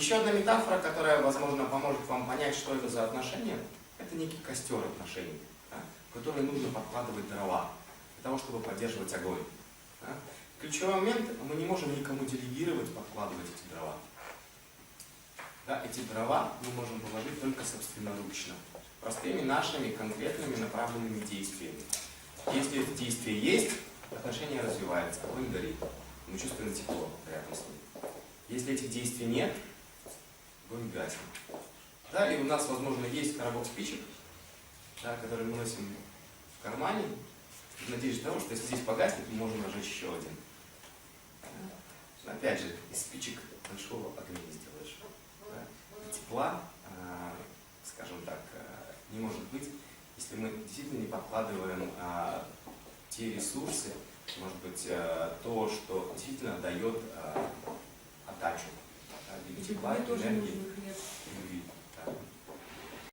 Еще одна метафора, которая, возможно, поможет вам понять, что это за отношения, это некий костер отношений, да, в который нужно подкладывать дрова для того, чтобы поддерживать огонь. Да. Ключевой момент, мы не можем никому делегировать, подкладывать эти дрова. Да, эти дрова мы можем положить только собственноручно, простыми нашими конкретными направленными действиями. Если это действие есть, отношения развиваются, огонь горит, мы чувствуем тепло рядом с ним. Если этих действий нет, огонь гаснет. Да, и у нас, возможно, есть коробок спичек, да, который мы носим в кармане, в надежде того, что если здесь погаснет, мы можем разжечь еще один. Да. Опять же, из спичек большого огня не сделаешь. Да. И тепла, скажем так, не может быть, если мы действительно не подкладываем те ресурсы, может быть, то, что действительно дает отдачу. Да, тепла, энергии.